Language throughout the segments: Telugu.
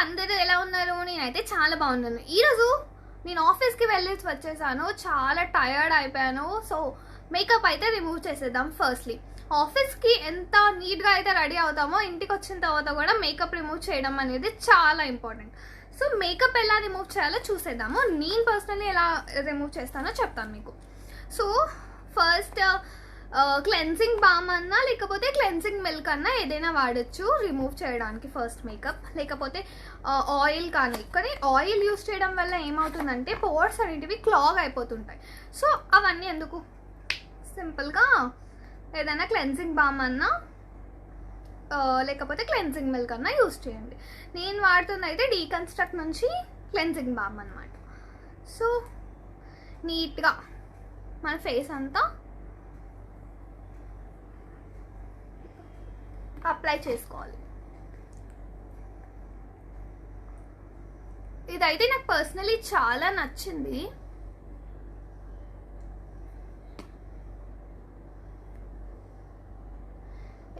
అందరూ ఎలా ఉన్నారు? నేనైతే చాలా బాగున్నాను. ఈరోజు నేను ఆఫీస్కి వెళ్ళేసి వచ్చేసాను. చాలా టయర్డ్ అయిపోయాను. సో మేకప్ అయితే రిమూవ్ చేసేద్దాం. ఫస్ట్లీ ఆఫీస్కి ఎంత నీట్గా అయితే రెడీ అవుతామో ఇంటికి వచ్చిన తర్వాత కూడా మేకప్ రిమూవ్ చేయడం అనేది చాలా ఇంపార్టెంట్. సో మేకప్ ఎలా రిమూవ్ చేయాలో చూసేద్దాము. నేను పర్సనల్లీ ఎలా రిమూవ్ చేస్తానో చెప్తాను మీకు. సో ఫస్ట్ క్లెన్సింగ్ బామ్ అన్నా లేకపోతే క్లెన్సింగ్ మిల్క్ అన్నా ఏదైనా వాడచ్చు రిమూవ్ చేయడానికి ఫస్ట్ మేకప్. లేకపోతే ఆయిల్ కానీ ఆయిల్ యూస్ చేయడం వల్ల ఏమవుతుందంటే పోర్స్ అనేటివి క్లాగ్ అయిపోతుంటాయి. సో అవన్నీ ఎందుకు, సింపుల్గా ఏదైనా క్లెన్సింగ్ బామ్ అన్నా లేకపోతే క్లెన్సింగ్ మిల్క్ అన్నా యూస్ చేయండి. నేను వాడుతుంది అయితే డీకన్స్ట్రక్ట్ నుంచి క్లెన్సింగ్ బామ్ అన్నమాట. సో నీట్గా మన ఫేస్ అంతా అప్లై చేసుకోవాలి. ఇదైతే నాకు పర్సనలీ చాలా నచ్చింది.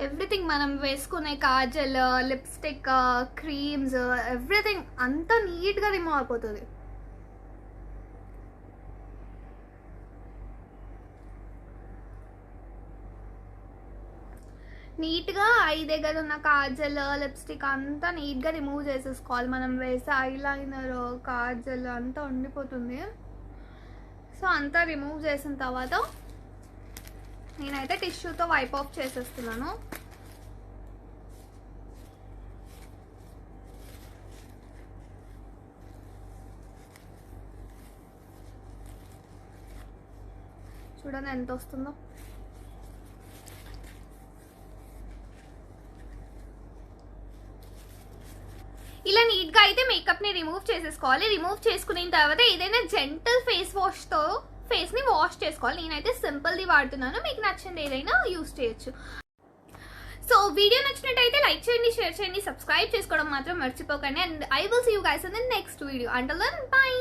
ఎవ్రీథింగ్ మనం వేసుకునే కాజల్, లిప్స్టిక్, క్రీమ్స్, ఎవ్రీథింగ్ అంతా నీట్గా రిమూవ్ అయిపోతుంది. నీట్గా ఐ దగ్గర ఉన్న కాజల్, లిప్స్టిక్ అంతా నీట్గా రిమూవ్ చేసేసుకోవాలి. మనం వేసే ఐలైనర్, కాజల్ అంతా ఉండిపోతుంది. సో అంతా రిమూవ్ చేసిన తర్వాత నేనైతే టిష్యూతో వైప్ ఆఫ్ చేసేస్తున్నాను. చూడండి ఎంత వస్తుందో. ఇలా నీట్గా అయితే మేకప్ని రిమూవ్ చేసేసుకోవాలి. రిమూవ్ చేసుకున్న తర్వాత ఏదైనా జెంటల్ ఫేస్ వాష్తో ఫేస్ని వాష్ చేసుకోవాలి. నేనైతే సింపుల్ది వాడుతున్నాను. మీకు నచ్చింది ఏదైనా యూస్ చేయొచ్చు. సో వీడియో నచ్చినట్టయితే లైక్ చేయండి, షేర్ చేయండి, సబ్స్క్రైబ్ చేసుకోవడం మాత్రం మర్చిపోకండి. And I will see you guys in the next video. Until then by.